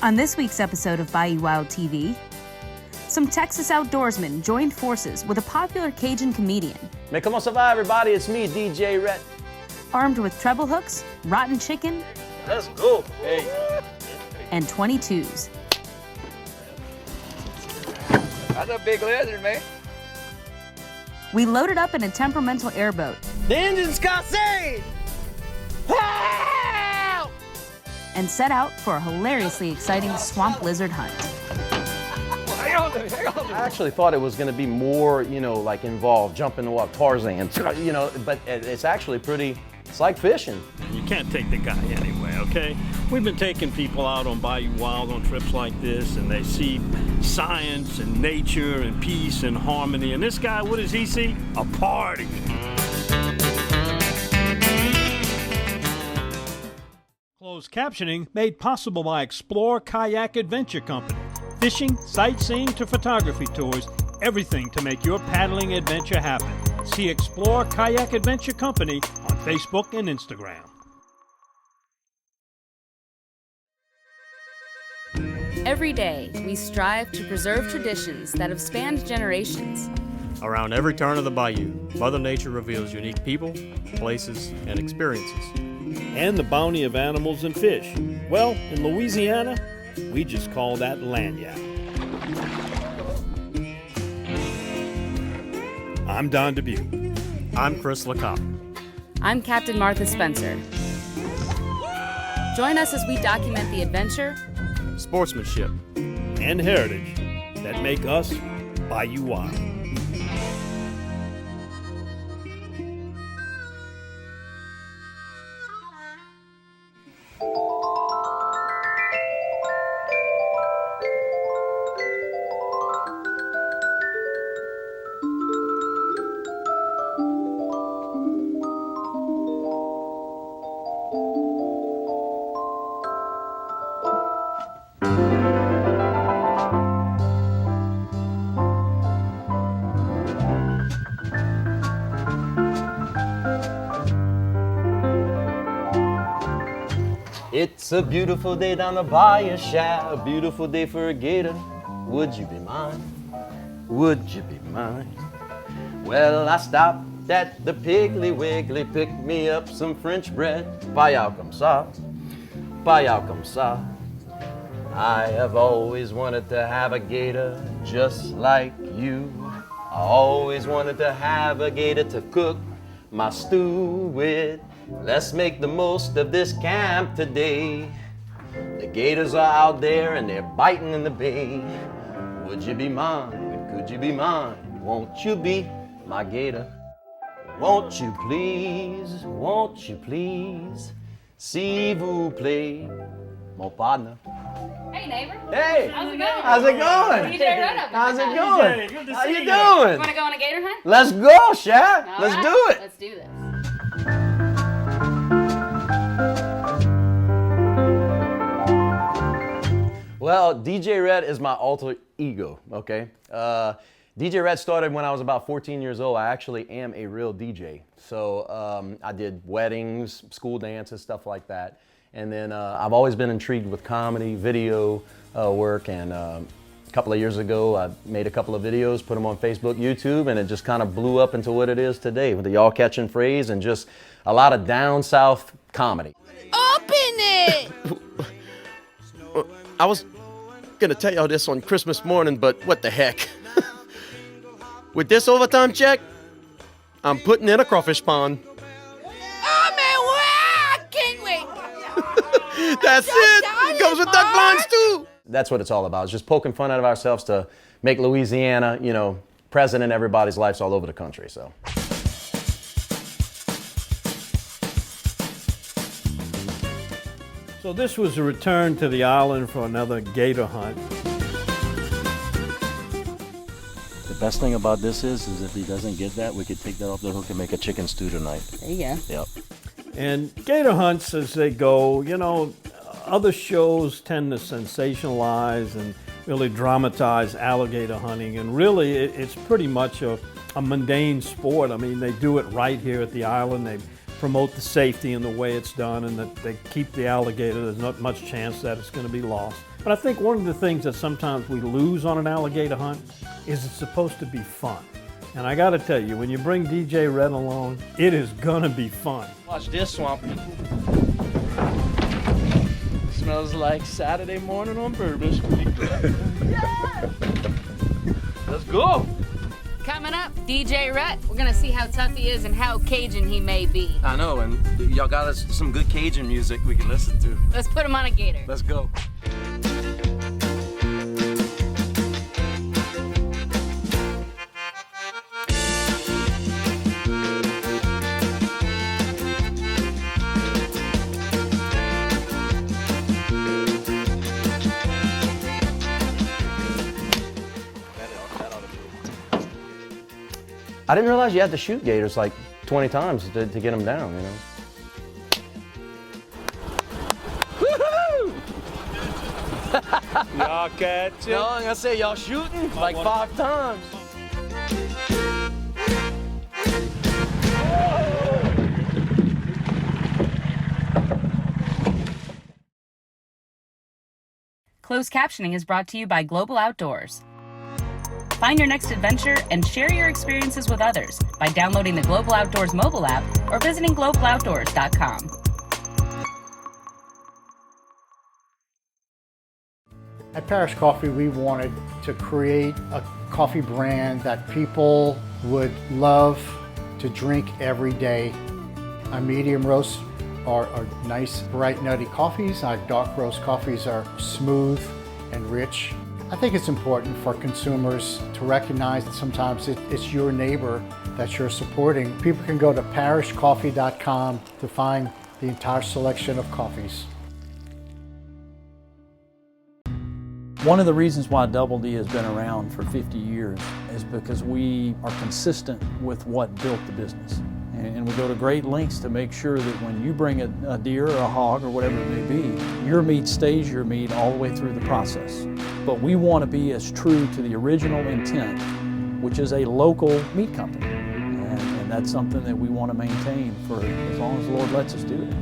On this week's episode of Bayou Wild TV, some Texas outdoorsmen joined forces with a popular Cajun comedian. Mais comment ça va, everybody? It's me, DJ Rhett. Armed with treble hooks, rotten chicken, Let's go. Hey. and 22s. That's a big lizard, man. We loaded up in a temperamental airboat The engine's got saved. Help! and set out for a hilariously exciting swamp lizard hunt. Hang on to me, hang on to me. I actually thought it was going to be more, like involved, jumping the water, Tarzan, but it's actually it's like fishing. You can't take the guy anyway, okay? We've been taking people out on Bayou Wild on trips like this, and they see science and nature and peace and harmony. And this guy, what does he see? A party. Closed captioning made possible by Explore Kayak Adventure Company. Fishing, sightseeing to photography tours, everything to make your paddling adventure happen. See Explore Kayak Adventure Company on Facebook and Instagram. Every day, we strive to preserve traditions that have spanned generations. Around every turn of the bayou, Mother Nature reveals unique people, places, and experiences. And the bounty of animals and fish. Well, in Louisiana, we just call that lagniappe. I'm Don Dubuque. I'm Chris LeCoq. I'm Captain Martha Spencer. Join us as we document the adventure, Sportsmanship. And heritage that make us Bayou Wild. It's a beautiful day down the Bayou Sha, a beautiful day for a gator. Would you be mine? Would you be mine? Well, I stopped at the Piggly Wiggly, picked me up some French bread. Bayou comme ça, bayou comme ça. I have always wanted to have a gator just like you. I always wanted to have a gator to cook my stew with. Let's make the most of this camp today. The gators are out there and they're biting in the bay. Would you be mine? Could you be mine? Won't you be my gator? Won't you please? Won't you please? S'il vous plaît, mon partner. Hey, neighbor. Hey! How's it going? How's it going? DJ Rhett up. How's it DJ, going? good to How see you you. doing? You want to go on a gator hunt? Let's go, Sha. All Let's right, do it. Let's do this. Well, DJ Rhett is my alter ego, okay? DJ Rhett started when I was about 14 years old. I actually am a real DJ. So I did weddings, school dances, stuff like that. And then I've always been intrigued with comedy, video work, and a couple of years ago I made a couple of videos, put them on Facebook, YouTube, and it just kind of blew up into what it is today with the y'all catching phrase and just a lot of down south comedy. Open it! I was gonna tell y'all this on Christmas morning, but what the heck? With this overtime check, I'm putting in a crawfish pond. Oh, man, wow! I can't wait! That's it! It goes with duck blinds too! That's what it's all about. It's just poking fun out of ourselves to make Louisiana, present in everybody's lives all over the country, so. So this was a return to the island for another gator hunt. The best thing about this is if he doesn't get that, we could take that off the hook and make a chicken stew tonight. There you go. Yep. And gator hunts as they go, other shows tend to sensationalize and really dramatize alligator hunting, and really it's pretty much a mundane sport. I mean, they do it right here at the island. They promote the safety in the way it's done, and that they keep the alligator. There's not much chance that it's going to be lost. But I think one of the things that sometimes we lose on an alligator hunt is it's supposed to be fun. And I got to tell you, when you bring DJ Rhett along, it is going to be fun. Watch this, Swamp. Smells like Saturday morning on Bourbon Street. Let's go. Coming up, DJ Rhett. We're gonna see how tough he is and how Cajun he may be. I know, and y'all got us some good Cajun music we can listen to. Let's put him on a gator. Let's go. I didn't realize you had to shoot gators like 20 times to get them down, you know. Woohoo! Y'all catch it? No, I'm gonna say y'all shooting like 5 times. Closed captioning is brought to you by Global Outdoors. Find your next adventure and share your experiences with others by downloading the Global Outdoors mobile app or visiting globaloutdoors.com. At Parish Coffee, we wanted to create a coffee brand that people would love to drink every day. Our medium roasts are nice, bright, nutty coffees. Our dark roast coffees are smooth and rich. I think it's important for consumers to recognize that sometimes it's your neighbor that you're supporting. People can go to parishcoffee.com to find the entire selection of coffees. One of the reasons why Double D has been around for 50 years is because we are consistent with what built the business. And we go to great lengths to make sure that when you bring a deer or a hog or whatever it may be, your meat stays your meat all the way through the process. But we want to be as true to the original intent, which is a local meat company. And that's something that we want to maintain for as long as the Lord lets us do it.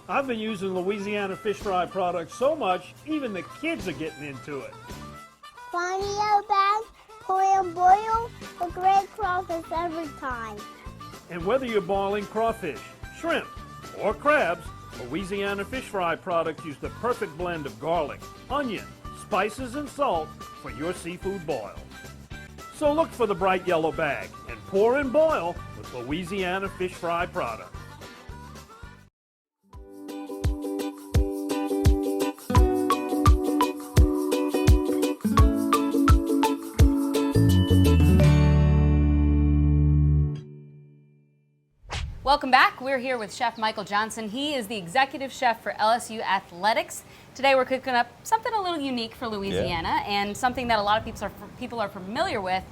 I've been using Louisiana fish fry products so much, even the kids are getting into it. Funny yellow bag, pour and boil, a great crawfish every time. And whether you're boiling crawfish, shrimp, or crabs, Louisiana fish fry products use the perfect blend of garlic, onion, spices, and salt for your seafood boils. So look for the bright yellow bag and pour and boil with Louisiana fish fry products. Welcome back. We're here with Chef Michael Johnson. He is the executive chef for LSU Athletics. Today we're cooking up something a little unique for Louisiana and something that a lot of people are familiar with,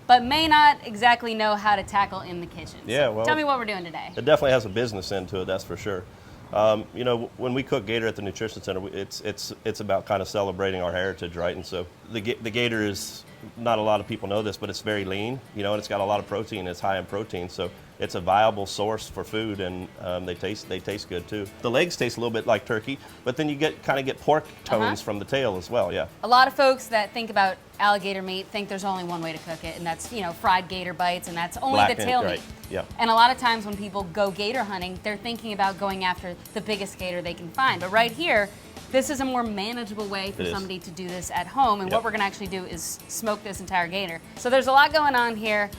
but may not exactly know how to tackle in the kitchen. Yeah, So well, tell me what we're doing today. It definitely has a business end to it, that's for sure. You know, when we cook gator at the Nutrition Center, it's about kind of celebrating our heritage, right? And so the gator is, not a lot of people know this, but it's very lean, you know, and it's got a lot of protein. It's high in protein, so it's a viable source for food, and they taste good too. The legs taste a little bit like turkey, but then you kind of get pork tones from the tail as well. Yeah. A lot of folks that think about alligator meat think there's only one way to cook it, and that's, you know, fried gator bites, and that's only the tail meat. Yeah. And a lot of times when people go gator hunting, they're thinking about going after the biggest gator they can find. But right here, this is a more manageable way for somebody to do this at home. And what we're gonna actually do is smoke this entire gator. So there's a lot going on here.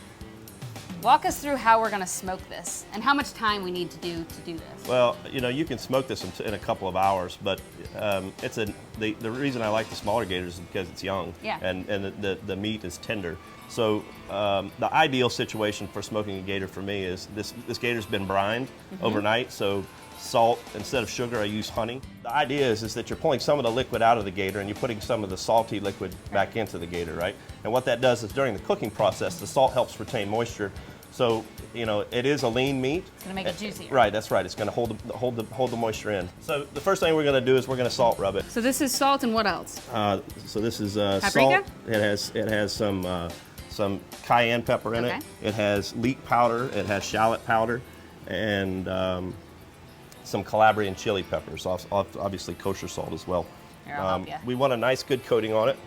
Walk us through how we're gonna smoke this and how much time we need to do this. Well, you know, you can smoke this in a couple of hours, but the reason I like the smaller gators is because it's young, and the meat is tender. So the ideal situation for smoking a gator for me is this gator's been brined overnight, so salt instead of sugar I use honey. The idea is that you're pulling some of the liquid out of the gator and you're putting some of the salty liquid back into the gator, right? And what that does is during the cooking process, the salt helps retain moisture. So, you know, it is a lean meat. It's gonna make it juicier. Right, that's right. It's gonna hold the moisture in. So the first thing we're gonna do is we're gonna salt rub it. So this is salt and what else? So this is Paprika? salt. It has some some cayenne pepper in it. It has leek powder, it has shallot powder, and some Calabrian chili peppers, obviously kosher salt as well. Here, I'll help you. We want a nice good coating on it.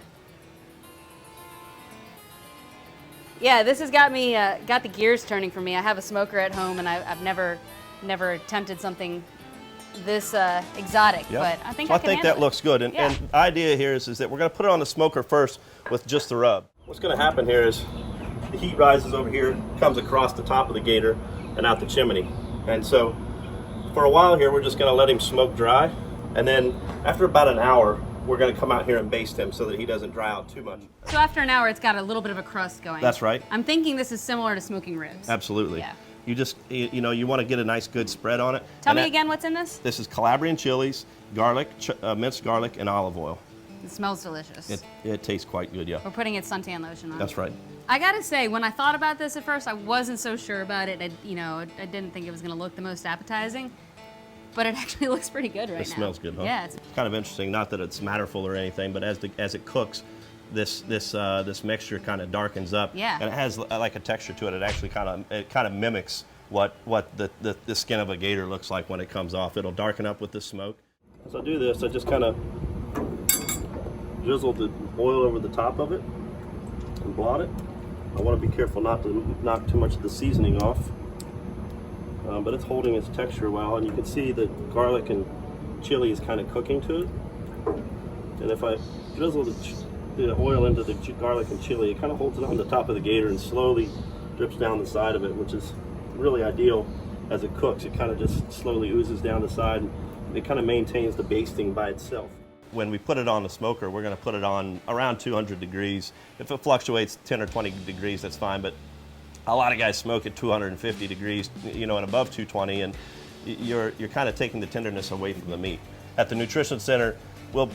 Yeah, this has got me, got the gears turning for me. I have a smoker at home, and I've never attempted something this exotic, but I think I can handle that it. looks good. And the idea here is that we're going to put it on the smoker first with just the rub. What's going to happen here is the heat rises over here, comes across the top of the gator and out the chimney. And so for a while here, we're just going to let him smoke dry. And then after about an hour, we're going to come out here and baste him so that he doesn't dry out too much. So after an hour, it's got a little bit of a crust going. That's right. I'm thinking this is similar to smoking ribs. Absolutely. Yeah. You just, you know, you want to get a nice good spread on it. Tell me again what's in this? This is Calabrian chilies, garlic, minced garlic, and olive oil. It smells delicious. It tastes quite good, yeah. We're putting it suntan lotion on. That's right. I gotta say, when I thought about this at first, I wasn't so sure about it. I didn't think it was gonna look the most appetizing, but it actually looks pretty good right now. It smells good, huh? Yeah. It's kind of interesting. Not that it's matterful or anything, but as it cooks, this mixture kind of darkens up. Yeah. And it has like a texture to it. It actually kind of mimics what the skin of a gator looks like when it comes off. It'll darken up with the smoke. As I do this, I just kind of drizzle the oil over the top of it and blot it. I want to be careful not to knock too much of the seasoning off, but it's holding its texture well, and you can see the garlic and chili is kind of cooking to it. And if I drizzle the oil into the garlic and chili, it kind of holds it on the top of the gator and slowly drips down the side of it, which is really ideal as it cooks. It kind of just slowly oozes down the side, and it kind of maintains the basting by itself. When we put it on the smoker, we're going to put it on around 200 degrees. If it fluctuates 10 or 20 degrees, that's fine, but a lot of guys smoke at 250 degrees, you know, and above 220, and you're kind of taking the tenderness away from the meat. At the Nutrition Center,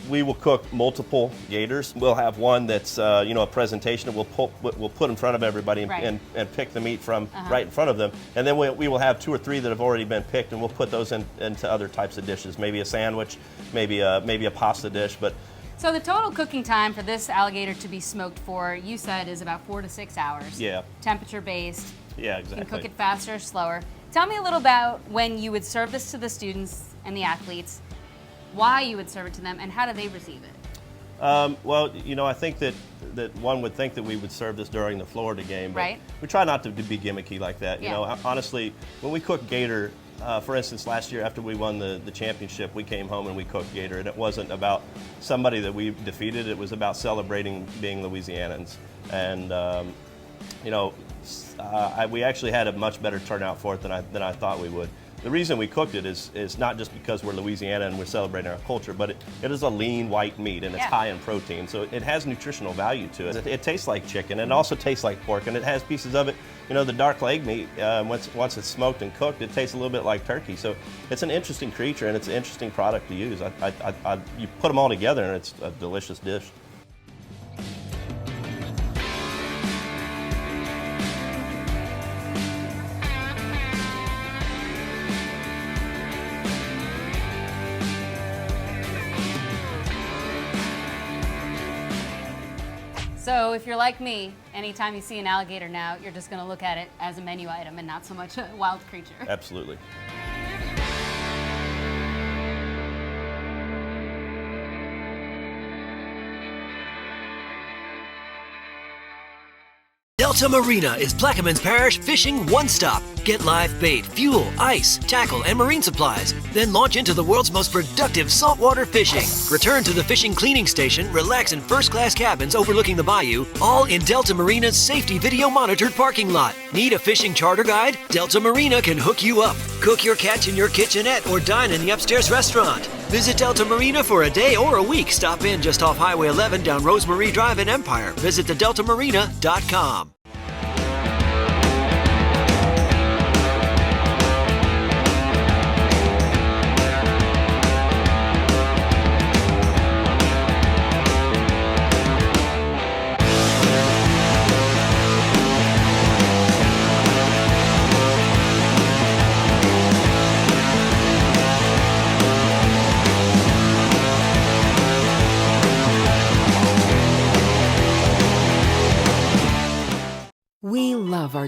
we will cook multiple gators. We'll have one that's you know, a presentation that we'll put in front of everybody and pick the meat from right in front of them. And then we will have 2 or 3 that have already been picked, and we'll put those into other types of dishes. Maybe a sandwich, maybe a pasta dish. But so the total cooking time for this alligator to be smoked for, you said, is about 4 to 6 hours. Yeah. Temperature based. Yeah, exactly. You can cook it faster or slower. Tell me a little about when you would serve this to the students and the athletes, why you would serve it to them, and how do they receive it? Well, you know, I think that one would think that we would serve this during the Florida game, but right. We try not to be gimmicky like that. Yeah. You know, honestly, when we cook gator, for instance, last year after we won the championship, we came home and we cooked gator, and it wasn't about somebody that we defeated. It was about celebrating being Louisianans, and you know, we actually had a much better turnout for it than I thought we would. The reason we cooked it is not just because we're Louisiana and we're celebrating our culture, but it is a lean white meat, and it's high in protein, so it has nutritional value to it. It tastes like chicken, and it also tastes like pork, and it has pieces of it. You know, the dark leg meat, once it's smoked and cooked, it tastes a little bit like turkey. So it's an interesting creature, and it's an interesting product to use. You put them all together, and it's a delicious dish. So if you're like me, anytime you see an alligator now, you're just going to look at it as a menu item and not so much a wild creature. Absolutely. Delta Marina is Plaquemines Parish Fishing One-Stop. Get live bait, fuel, ice, tackle, and marine supplies. Then launch into the world's most productive saltwater fishing. Return to the fishing cleaning station, relax in first-class cabins overlooking the bayou, all in Delta Marina's safety video-monitored parking lot. Need a fishing charter guide? Delta Marina can hook you up. Cook your catch in your kitchenette or dine in the upstairs restaurant. Visit Delta Marina for a day or a week. Stop in just off Highway 11 down Rosemary Drive in Empire. Visit thedeltamarina.com.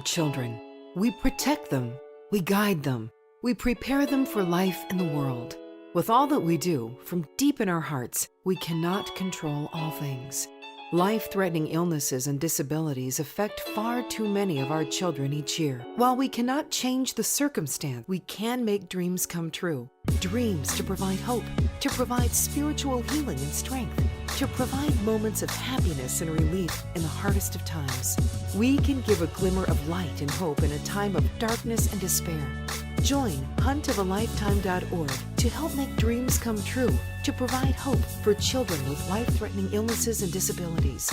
children. We protect them. We guide them. We prepare them for life in the world. With all that we do, from deep in our hearts, we cannot control all things. Life-threatening illnesses and disabilities affect far too many of our children each year. While we cannot change the circumstance, we can make dreams come true. Dreams to provide hope, to provide spiritual healing and strength, to provide moments of happiness and relief in the hardest of times. We can give a glimmer of light and hope in a time of darkness and despair. Join huntofalifetime.org to help make dreams come true, to provide hope for children with life-threatening illnesses and disabilities.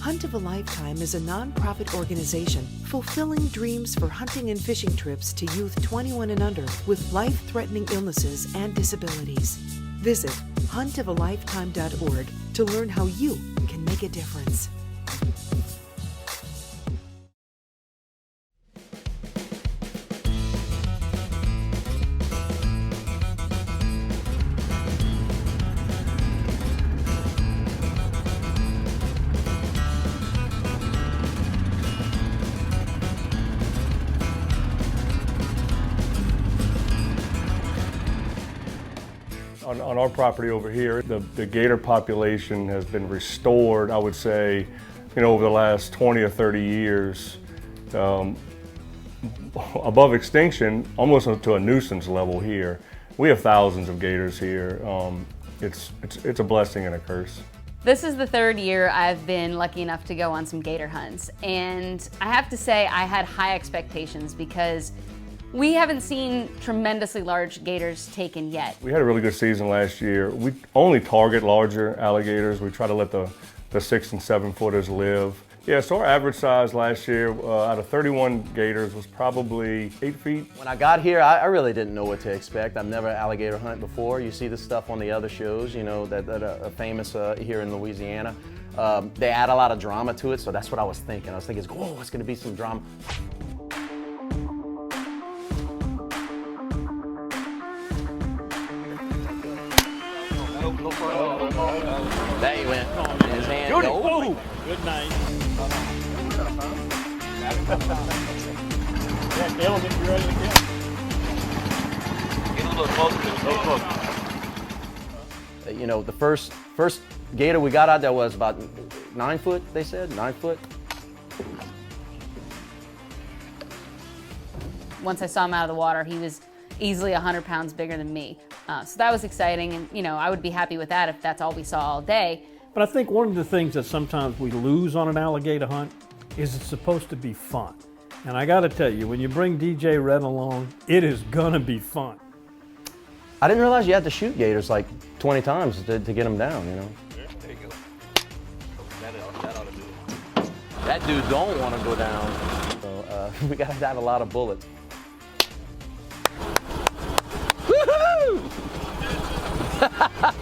Hunt of a Lifetime is a non-profit organization fulfilling dreams for hunting and fishing trips to youth 21 and under with life-threatening illnesses and disabilities. Visit huntofalifetime.org to learn how you can make a difference. On our property over here, the gator population has been restored, I would say, over the last 20 or 30 years, above extinction, almost to a nuisance level here. We have thousands of gators here. It's a blessing and a curse. This is the third year I've been lucky enough to go on some gator hunts, and I have to say I had high expectations because we haven't seen tremendously large gators taken yet. We had a really good season last year. We only target larger alligators. We try to let the 6 and 7 footers live. Yeah, so our average size last year out of 31 gators was probably 8 feet. When I got here, I really didn't know what to expect. I've never alligator hunt before. You see this stuff on the other shows, that are famous here in Louisiana. They add a lot of drama to it, so that's what I was thinking. I was thinking, oh, it's gonna be some drama. There he went. His hand. Oh, good night. Yeah, Caleb, if you're ready to kill. Get a little closer. The first gator we got out there was about 9 foot, they said, 9 foot. Once I saw him out of the water, he was easily 100 pounds bigger than me. So that was exciting, and I would be happy with that if that's all we saw all day. But I think one of the things that sometimes we lose on an alligator hunt is it's supposed to be fun. And I gotta tell you, when you bring DJ Rhett along, it is gonna be fun. I didn't realize you had to shoot gators like 20 times to get them down, There you go. That ought to do it. That dude don't want to go down. So we gotta have a lot of bullets.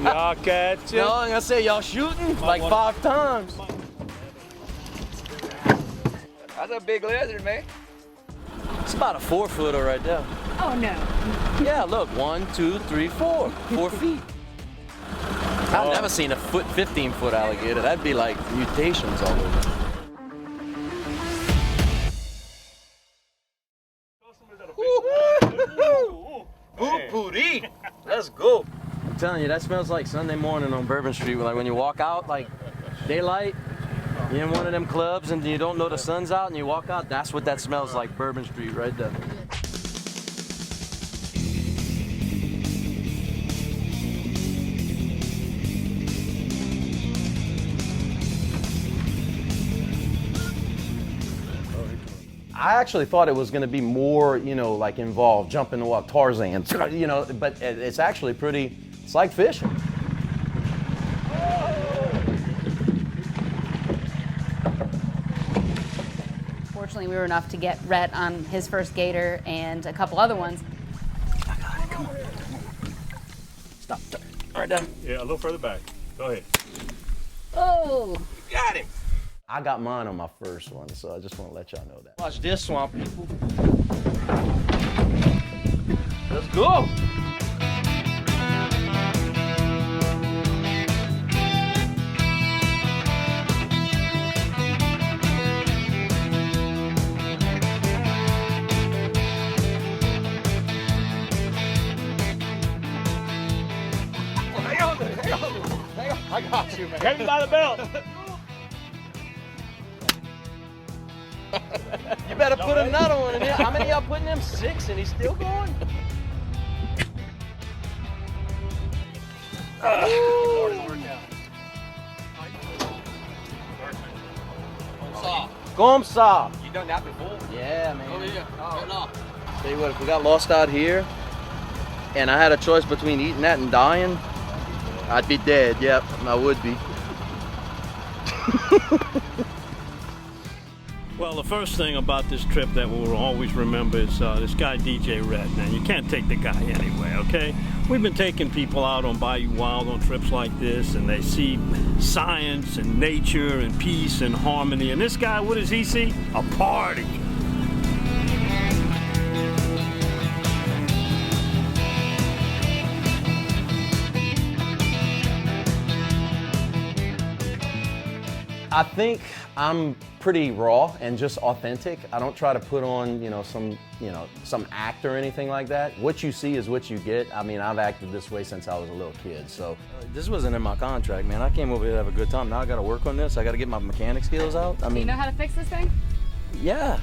Y'all catch it? No, I'm gonna say y'all shooting like 5 times. That's a big lizard, man. It's about a 4 footer right there. Oh no. Yeah, look, 1, 2, 3, 4. 4 feet. I've never seen a 15-foot alligator. That'd be like mutations all over. Let's go. I'm telling you, that smells like Sunday morning on Bourbon Street. Like when you walk out, like daylight, you're in one of them clubs and you don't know the sun's out and you walk out, that's what that smells like, Bourbon Street right there. I actually thought it was going to be more, like involved, jump in the water, Tarzan, but it's actually pretty, it's like fishing. Fortunately, we were enough to get Rhett on his first gator and a couple other ones. I got it, come on. Stop, right down. Yeah, a little further back. Go ahead. Oh! You got him. I got mine on my first one, so I just want to let y'all know that. Watch this, swamp people. Let's go. Grab me by the belt. You better put a nut on it. How many of y'all putting them 6 and he's still going? Comme ça. You done that before? Yeah, man. Oh, yeah. Oh, no. Tell you what, if we got lost out here and I had a choice between eating that and dying, I'd be dead. Yep, I would be. Well, the first thing about this trip that we'll always remember is this guy DJ Rhett. Now, you can't take the guy anywhere, okay? We've been taking people out on Bayou Wild on trips like this, and they see science and nature and peace and harmony. And this guy, what does he see? A party. I think I'm pretty raw and just authentic. I don't try to put on, some act or anything like that. What you see is what you get. I mean, I've acted this way since I was a little kid, so. This wasn't in my contract, man. I came over here to have a good time. Now I gotta work on this. I gotta get my mechanic skills out. Do you know how to fix this thing? Yeah.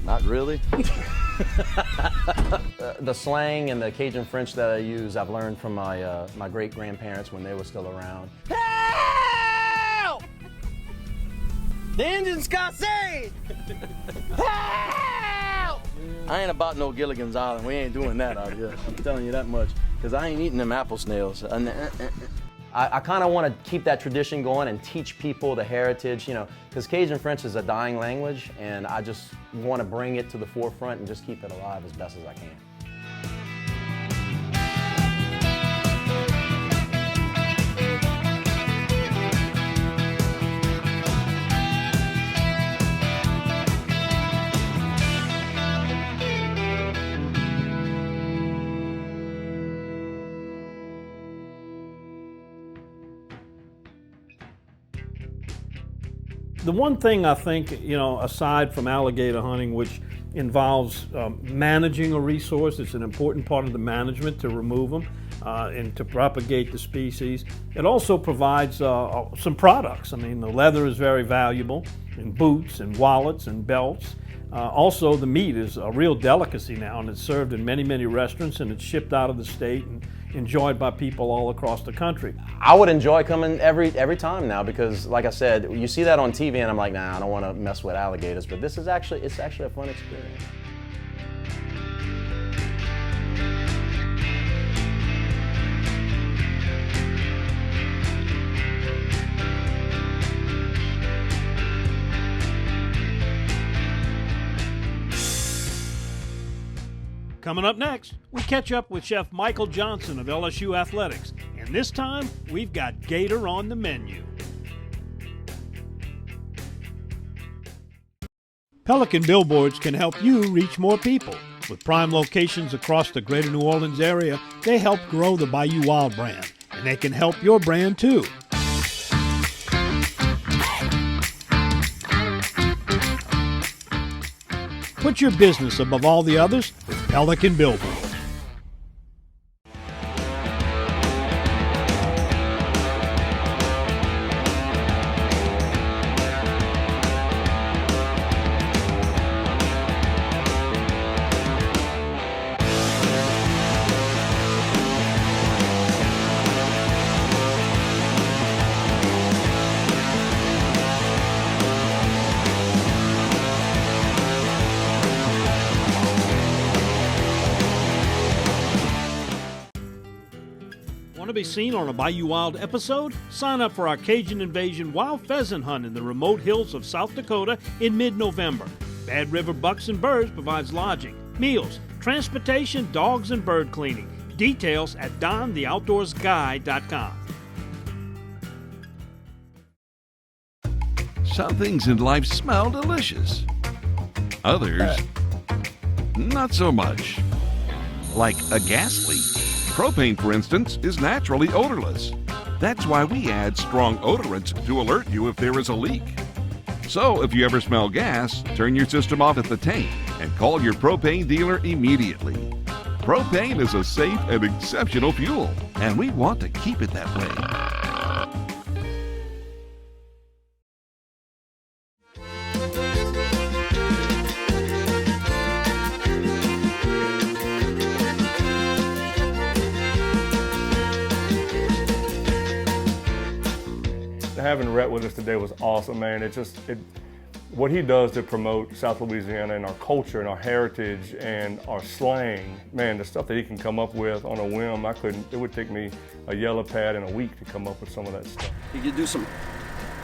Not really. The slang and the Cajun French that I use, I've learned from my great-grandparents when they were still around. Help! The engine's got saved! Help! I ain't about no Gilligan's Island. We ain't doing that out here. I'm telling you that much. Because I ain't eating them apple snails. I kind of want to keep that tradition going and teach people the heritage, because Cajun French is a dying language, and I just want to bring it to the forefront and just keep it alive as best as I can. The one thing I think, aside from alligator hunting, which involves managing a resource, it's an important part of the management to remove them and to propagate the species. It also provides some products. I mean, the leather is very valuable, and boots and wallets and belts. Also, the meat is a real delicacy now, and it's served in many, many restaurants, and it's shipped out of the state and enjoyed by people all across the country. I would enjoy coming every time now because, like I said, you see that on TV and I'm like, nah, I don't want to mess with alligators, but it's actually a fun experience. Coming up next, we catch up with Chef Michael Johnson of LSU Athletics, and this time we've got Gator on the menu. Pelican Billboards can help you reach more people. With prime locations across the greater New Orleans area, they help grow the Bayou Wild brand, and they can help your brand too. Put your business above all the others with Pelican Billboards. Want to be seen on a Bayou Wild episode? Sign up for our Cajun Invasion Wild Pheasant Hunt in the remote hills of South Dakota in mid-November. Bad River Bucks and Birds provides lodging, meals, transportation, dogs, and bird cleaning. Details at dontheoutdoorsguide.com. Some things in life smell delicious. Others, not so much. Like a gas leak. Propane, for instance, is naturally odorless. That's why we add strong odorants to alert you if there is a leak. So if you ever smell gas, turn your system off at the tank and call your propane dealer immediately. Propane is a safe and exceptional fuel, and we want to keep it that way. Having Rhett with us today was awesome, man. What he does to promote South Louisiana and our culture and our heritage and our slang, man, the stuff that he can come up with on a whim, it would take me a yellow pad and a week to come up with some of that stuff. You could do some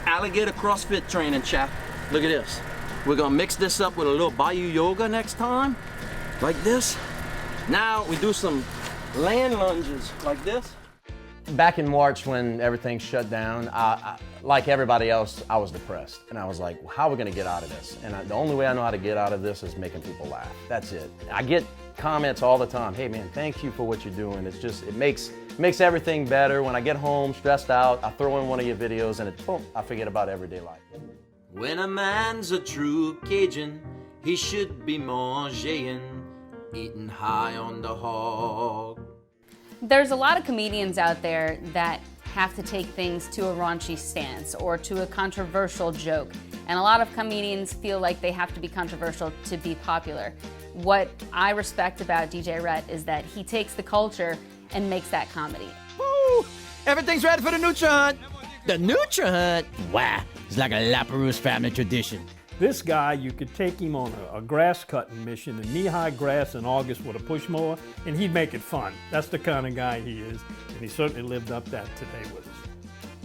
alligator CrossFit training, chap. Look at this. We're gonna mix this up with a little Bayou yoga next time, like this. Now we do some land lunges, like this. Back in March when everything shut down, like everybody else, I was depressed. And I was like, well, how are we gonna get out of this? And the only way I know how to get out of this is making people laugh. That's it. I get comments all the time, hey man, thank you for what you're doing. It's just, it makes everything better. When I get home stressed out, I throw in one of your videos and boom, I forget about everyday life. When a man's a true Cajun, he should be manging, eating high on the hog. There's a lot of comedians out there that have to take things to a raunchy stance or to a controversial joke. And a lot of comedians feel like they have to be controversial to be popular. What I respect about DJ Rhett is that he takes the culture and makes that comedy. Woo! Everything's ready for the Nutra Hunt. The Nutra Hunt? Wow, it's like a Laperouse family tradition. This guy, you could take him on a grass cutting mission in knee-high grass in August with a push mower, and he'd make it fun. That's the kind of guy he is, and he certainly lived up that today with us.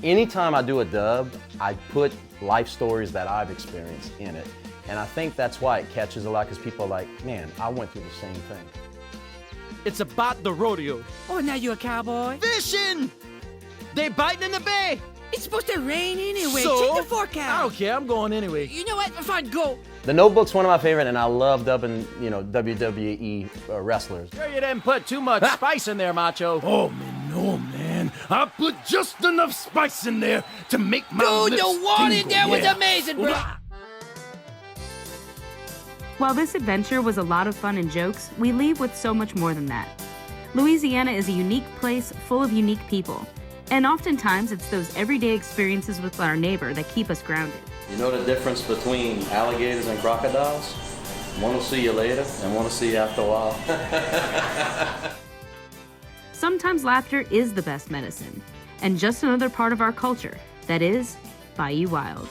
Anytime I do a dub, I put life stories that I've experienced in it. And I think that's why it catches a lot, because people are like, man, I went through the same thing. It's about the rodeo. Oh, now you a cowboy? Fishing! They biting in the bay. It's supposed to rain anyway. So? Check the forecast. I don't care, I'm going anyway. You know what? Fine, go. The Notebook's one of my favorite, and I love dubbing, WWE wrestlers. Sure you didn't put too much spice in there, Macho. Oh, man, no, man. I put just enough spice in there to make my lips the water tingle. there was amazing, bro. While this adventure was a lot of fun and jokes, we leave with so much more than that. Louisiana is a unique place full of unique people. And oftentimes, it's those everyday experiences with our neighbor that keep us grounded. You know the difference between alligators and crocodiles? One will see you later, and one will see you after a while. Sometimes laughter is the best medicine, and just another part of our culture that is Bayou Wild.